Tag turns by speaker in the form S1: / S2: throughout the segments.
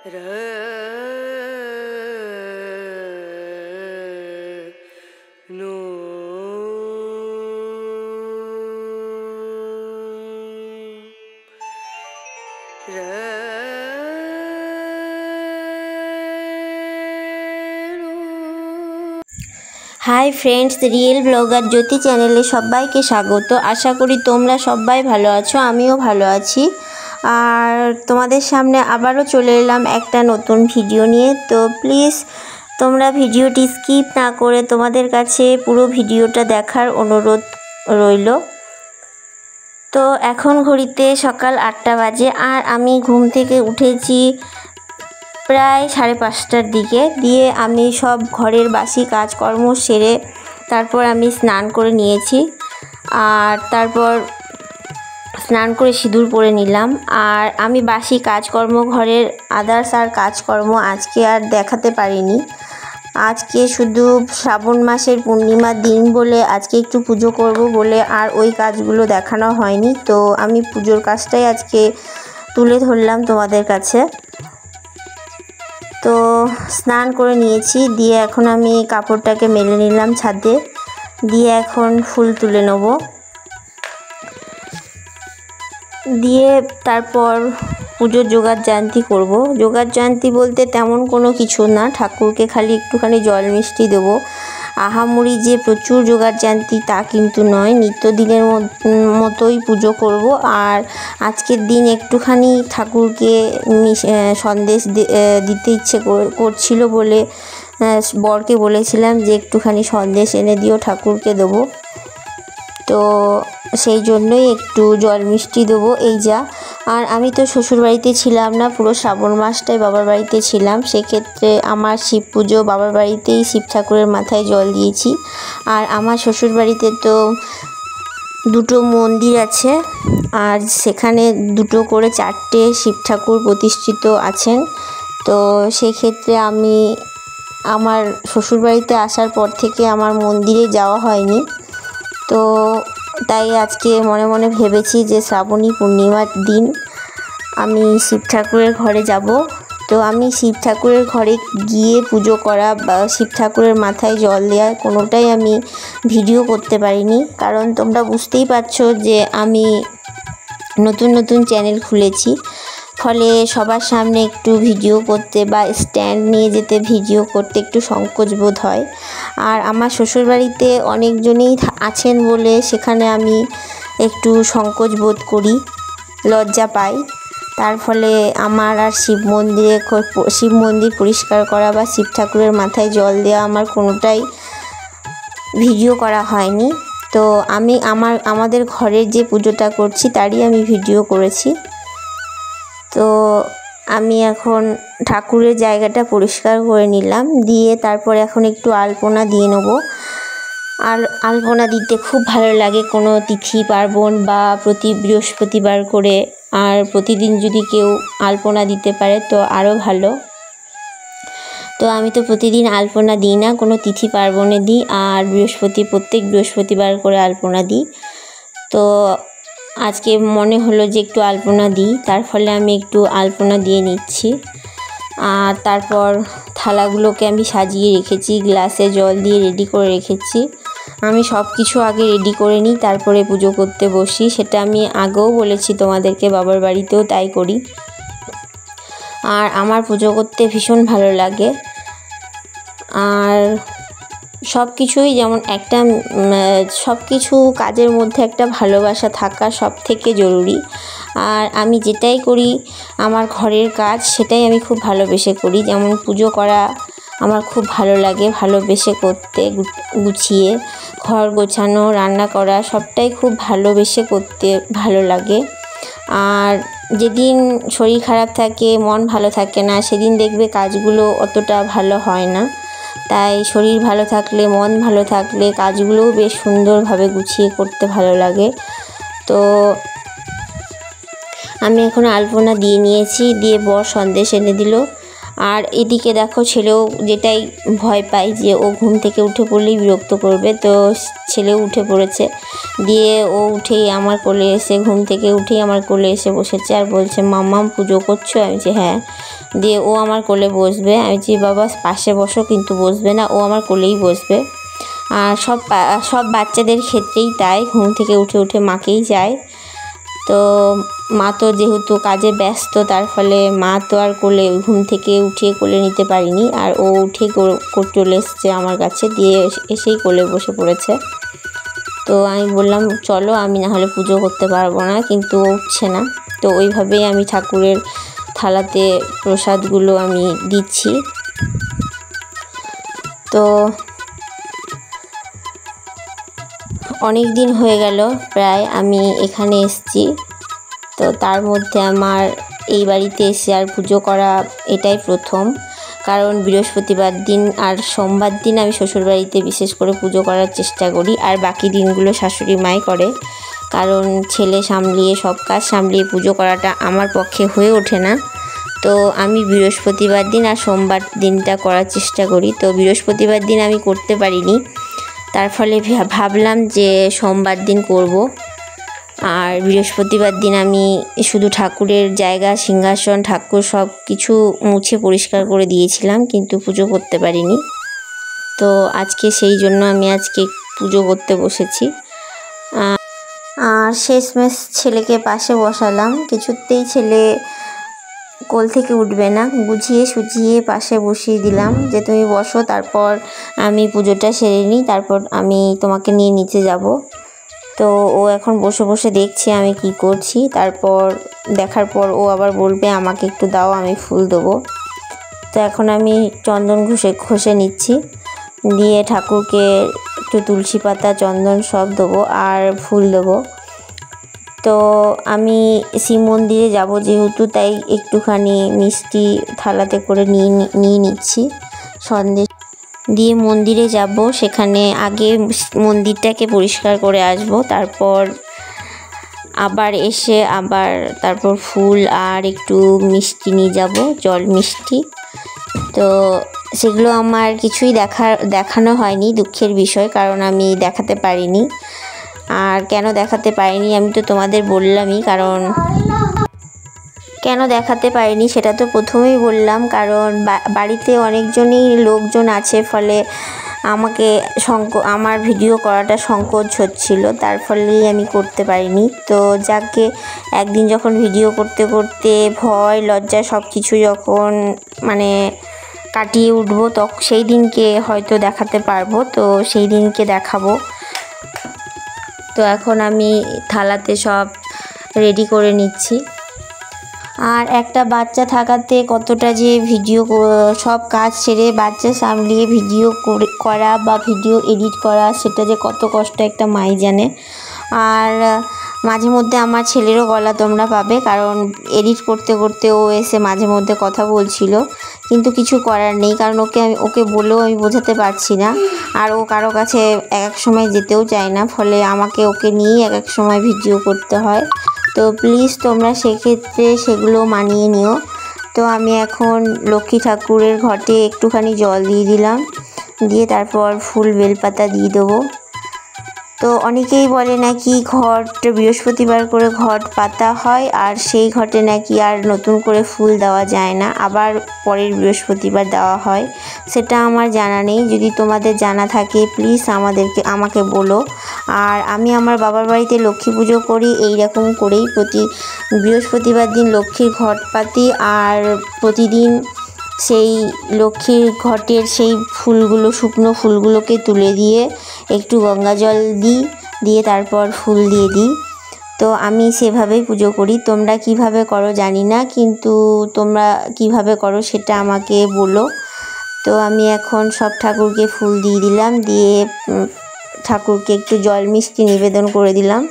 S1: Hi friends, real blogger ज्योति चैनले सबाइके स्वागत। आशा करी तोमरा सबाई भालो आछो, आमिओ भालो आछि। और तोमादेर सामने आबारो चले एलाम एकटा नतून भिडियो निये। तो प्लिज तोमरा भिडियोटी स्किप ना करे तोमादेर काछे पुरो भिडियोटा देखार अनुरोध रइलो। तो एखन घड़ीते सकाल 8टा बाजे और आमी घुम थेके उठेछि प्राय 5:30टार दिके। दिए आमी सब घरेर बासी काजकर्म सेरे तारपर आमी स्नान करे निएछि और तारपर स्नान करे सिঁদুর परे निलाम। और आमी बासी काजकर्म घरेर आदार्स आर काजकर्म आजके आर देखाते पारिनी। आजके शुधु श्रावण मासेर पूर्णिमा दिन बोले आजके एकटु पुजो करब बोले और ओई काजगुलो देखानो हयनि। तो आमी पुजोर काजटाई आजके तुले धरलाम तोमादेर काछे। तो स्नान करे निएछि, दिए एखन आमी कापड़टाके मेले निलाम छादे। दिए एखन फुल तुले नेब। दिए तारपर पुजोर जोगाड़ जानती करब। जोगाड़ जानती बोलते तेमन कोनो किछु ना, ठाकुरके खाली एकटुखानी जल मिष्टि देब। आहामुड़ी जे प्रचुर जोगाड़ जानती ता किन्तु नय, नित्यदिनेर मतोई पुजो करब। और आजकेर दिन एकटुखानी ठाकुरके सन्देश दिते इচ্ছে करछिलो बोले बरके बोलेছিলাম যে একটুখানি सन्देश एने दिओ ठाकुरके देब। तो সেই জন্যই একটু জল মিষ্টি দেবো এই যা। আর আমি তো শ্বশুর বাড়িতে ছিলাম না, পুরো শ্রাবণ মাসটাই বাবার বাড়িতে ছিলাম। সেক্ষেত্রে আমার শিব পুজো বাবার বাড়িতেই শিব ঠাকুরের মাথায় জল দিয়েছি। আর আমার শ্বশুর বাড়িতে তো দুটো মন্দির আছে আর সেখানে দুটো করে 4টে শিব ঠাকুর প্রতিষ্ঠিত আছেন। তো সেই ক্ষেত্রে আমি আমার শ্বশুর বাড়িতে আসার পর থেকে আমার মন্দিরে যাওয়া হয়নি। তো তাই আজকে মনে মনে ভেবেছি যে শ্রাবণী পূর্ণিমার দিন আমি শিব ঠাকুরের ঘরে যাব। তো আমি শিব ঠাকুরের ঘরে গিয়ে পুজো করা বা শিব ঠাকুরের মাথায় জল দেওয়া কোনোটাই আমি ভিডিও করতে পারিনি, কারণ তোমরা বুঝতেই পারছো যে আমি নতুন নতুন চ্যানেল খুলেছি। ফলে সবার সামনে একটু ভিডিও করতে বা স্ট্যান্ড নিয়ে যেতে ভিডিও করতে একটু সংকোচ বোধ হয়। আর আমার শ্বশুরবাড়িতে অনেকজনই আছেন বলে সেখানে আমি একটু সংকোচ বোধ করি, লজ্জা পাই। তার ফলে আমার আর শিব মন্দির পরিষ্কার করা বা শিব ঠাকুরের মাথায় জল দেওয়া আমার কোনোটাই ভিডিও করা হয়নি। তো আমি আমাদের ঘরের যে পুজোটা করছি তারই আমি ভিডিও করেছি। তো আমি এখন ঠাকুরের জায়গাটা পরিষ্কার করে নিলাম, দিয়ে তারপর এখন একটু আলপনা দিয়ে নেব। আর আলপনা দিতে খুব ভালো লাগে কোনো তিথি পার্বণ বা প্রতি বৃহস্পতিবার করে। আর প্রতিদিন যদি কেউ আলপনা দিতে পারে তো আরও ভালো। তো আমি তো প্রতিদিন আলপনা দিই না, কোনো তিথি পার্বণে দিই। আর প্রত্যেক বৃহস্পতিবার করে আলপনা দিই। তো আজকে মনে হলো যে একটু আলপনা দিই, তার ফলে আমি একটু আলপনা দিয়ে নিচ্ছি। আর তারপর থালাগুলোকে আমি সাজিয়ে রেখেছি, গ্লাসে জল দিয়ে রেডি করে রেখেছি। আমি সব কিছু আগে রেডি করে নিই, তারপরে পুজো করতে বসি। সেটা আমি আগেও বলেছি তোমাদেরকে, বাবার বাড়িতেও তাই করি। আর আমার পুজো করতে ভীষণ ভালো লাগে। আর সব কিছুই যেমন একটা সব কিছু কাজের মধ্যে একটা ভালোবাসা থাকা সব থেকে জরুরি। আর আমি যেটাই করি আমার ঘরের কাজ সেটাই আমি খুব ভালোবেসে করি। যেমন পুজো করা আমার খুব ভালো লাগে, ভালোবেসে করতে, গুছিয়ে ঘর গোছানো, রান্না করা সবটাই খুব ভালোবেসে করতে ভালো লাগে। আর যেদিন শরীর খারাপ থাকে, মন ভালো থাকে না, সেদিন দেখবে কাজগুলো অতটা ভালো হয় না। তাই শরীর ভালো থাকলে, মন ভালো থাকলে কাজগুলোও বেশ সুন্দরভাবে গুছিয়ে করতে ভালো লাগে। তো আমি এখন আলপনা দিয়ে নিয়েছি, দিয়ে বর সন্দেশ এনে দিল। আর এদিকে দেখো ছেলেও যেটাই ভয় পায় যে ও ঘুম থেকে উঠে পড়লেই বিরক্ত করবে, তো ছেলেও উঠে পড়েছে। দিয়ে ও উঠেই আমার কোলে এসে ঘুম থেকে উঠেই আমার কোলে এসে বসেছে আর বলছে মাম্মাম পুজো করছো? আমি বলছি হ্যাঁ। দিয়ে ও আমার কোলে বসবে। আমি বলছি বাবা পাশে বসো, কিন্তু বসবে না, ও আমার কোলেই বসবে। আর সব বাচ্চাদের ক্ষেত্রেই তাই, ঘুম থেকে উঠে মাকেই চায়। তো মা তো যেহেতু কাজে ব্যস্ত, তার ফলে মা তো আর কোলে ঘুম থেকে উঠিয়ে কোলে নিতে পারিনি, আর ও উঠে চলে এসছে আমার কাছে, দিয়ে এসেই কোলে বসে পড়েছে। তো আমি বললাম চলো, আমি না হলে পুজো করতে পারবো না, কিন্তু ও উঠছে না। তো ওইভাবেই আমি ঠাকুরের থালাতে প্রসাদগুলো আমি দিচ্ছি। তো অনেক দিন হয়ে গেল প্রায় আমি এখানে এসেছি, তো তার মধ্যে আমার এই বাড়িতে এসে আর পুজো করা এটাই প্রথম। কারণ বৃহস্পতিবার দিন আর সোমবার দিন আমি শ্বশুরবাড়িতে বিশেষ করে পুজো করার চেষ্টা করি, আর বাকি দিনগুলো শাশুড়ি মাই করে। কারণ ছেলে সামলিয়ে সব কাজ সামলিয়ে পুজো করাটা আমার পক্ষে হয়ে ওঠে না। তো আমি বৃহস্পতিবার দিন আর সোমবার দিনটা করার চেষ্টা করি। তো বৃহস্পতিবার দিন আমি করতে পারিনি, তার ফলে ভাবলাম যে সোমবার দিন করব। আর বৃহস্পতিবার দিন আমি শুধু ঠাকুরের জায়গা, সিংহাসন, ঠাকুর সব কিছু মুছে পরিষ্কার করে দিয়েছিলাম, কিন্তু পুজো করতে পারিনি। তো আজকে সেই জন্য আমি আজকে পুজো করতে বসেছি। আর শেষমেশ ছেলেকে পাশে বসালাম, কিছুতেই ছেলে কোল থেকে উঠবে না, বুঝিয়ে সুঝিয়ে পাশে বসিয়ে দিলাম যে তুমি বসো, তারপর আমি পুজোটা সেরে নিই, তারপর আমি তোমাকে নিয়ে নিচে যাব। তো ও এখন বসে বসে দেখছে আমি কি করছি, তারপর দেখার পর ও আবার বলবে আমাকে একটু দাও, আমি ফুল দেবো। তো এখন আমি চন্দন ঘষে নিচ্ছি, দিয়ে ঠাকুরকে একটু তুলসী পাতা, চন্দন সব দেবো আর ফুল দেবো। তো আমি শিব মন্দিরে যাব যেহেতু, তাই একটুখানি মিষ্টি থালাতে করে নিয়ে নিচ্ছি, সন্দেশ দিয়ে মন্দিরে যাব। সেখানে আগে মন্দিরটাকে পরিষ্কার করে আসব, তারপর আবার এসে তারপর ফুল আর একটু মিষ্টি নিয়ে যাব, জল মিষ্টি। তো সেগুলো আমার কিছুই দেখানো হয়নি, দুঃখের বিষয়, কারণ আমি দেখাতে পারিনি। আর কেন দেখাতে পারিনি আমি তো তোমাদের বললামই, কারণ কেন দেখাতে পারিনি সেটা তো প্রথমেই বললাম, কারণ বাড়িতে অনেকজনই লোকজন আছে, ফলে আমার ভিডিও করাটা সংকোচ হচ্ছিল, তার ফলেই আমি করতে পারিনি। তো যাকে একদিন যখন ভিডিও করতে করতে ভয় লজ্জা সব কিছু যখন কাটিয়ে উঠবো, তখন সেই দিনকে হয়তো দেখাতে পারবো, তো সেই দিনকে দেখাবো। তো এখন আমি থালাতে সব রেডি করে নিচ্ছি। আর একটা বাচ্চা থাকাতে কতটা যে সব কাজ সেরে বাচ্চা সামলিয়ে ভিডিও করা বা ভিডিও এডিট করা, সেটা যে কত কষ্ট একটা মাই জানে। আর মাঝে মধ্যে আমার ছেলেরও গলা তোমরা পাবে, কারণ এডিট করতে করতে ও এসে মাঝে মধ্যে কথা বলছিল, কিন্তু কিছু করার নেই, কারণ ওকে বলেও আমি বোঝাতে পারছি না। আর ও কারো কাছে এক সময় যেতেও চায় না, ফলে ওকে নিয়েই এক সময় ভিডিও করতে হয়। তো প্লিজ তোমরা সেক্ষেত্রে সেগুলো মানিয়ে নিও। তো আমি এখন লক্ষ্মী ঠাকুরের ঘটে একটুখানি জল দিয়ে দিলাম, দিয়ে তারপর ফুল বেলপাতা দিয়ে দেবো। তো অনেকেই বলে নাকি বৃহস্পতিবার করে ঘট পাতা হয়, আর সেই ঘটে নাকি আর নতুন করে ফুল দেওয়া যায় না, আবার পরের বৃহস্পতিবার দেওয়া হয়। সেটা আমার জানা নেই, যদি তোমাদের জানা থাকে প্লিজ আমাকে বলো। আর আমি আমার বাবার বাড়িতে লক্ষ্মী পুজো করি এই রকম করেই, প্রতি বৃহস্পতিবার দিন লক্ষ্মীর ঘট পাতি, আর প্রতিদিন সেই লক্ষ্মীর ঘটের সেই ফুলগুলো, শুকনো ফুলগুলোকে তুলে দিয়ে একটু গঙ্গা জল দিয়ে তারপর ফুল দিয়ে দিই। তো আমি সেভাবেই পুজো করি। তোমরা কিভাবে করো জানি না, কিন্তু তোমরা কিভাবে করো সেটা আমাকে বলো। তো আমি এখন সব ঠাকুরকে ফুল দিয়ে দিলাম, দিয়ে ঠাকুরকে একটু জল মিষ্টি নিবেদন করে দিলাম।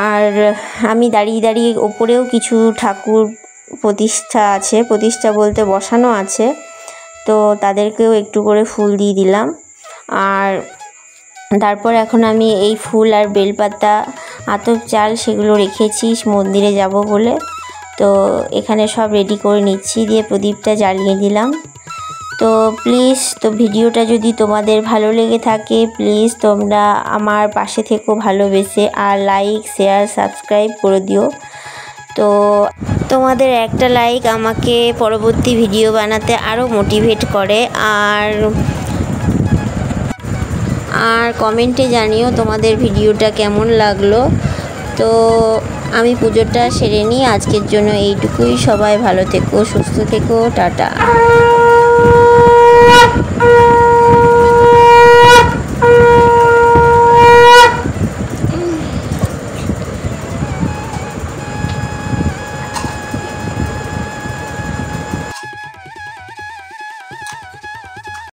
S1: আর আমি দাঁড়িয়ে ওপরেও কিছু ঠাকুর প্রতিষ্ঠা বলতে বসানো আছে, তো তাদেরকেও একটু করে ফুল দিয়ে দিলাম। আর তারপর এখন আমি এই ফুল আর বেলপাতা, আতপ চাল সেগুলো রেখেছি মন্দিরে যাব বলে। তো এখানে সব রেডি করে নিচ্ছি, দিয়ে প্রদীপটা জ্বালিয়ে দিলাম। তো প্লিজ, তো ভিডিওটা যদি তোমাদের ভালো লেগে থাকে প্লিজ তোমরা আমার পাশে থেকো ভালোবেসে, আর লাইক শেয়ার সাবস্ক্রাইব করে দিও। তো তোমাদের একটা লাইক আমাকে পরবর্তী ভিডিও বানাতে আরও মোটিভেট করে। আর কমেন্টে জানিও তোমাদের ভিডিওটা কেমন লাগলো। তো আমি পুজোটা সেরে নিই, আজকের জন্য এইটুকুই। সবাই ভালো থেকো, সুস্থ থেকো, টাটা।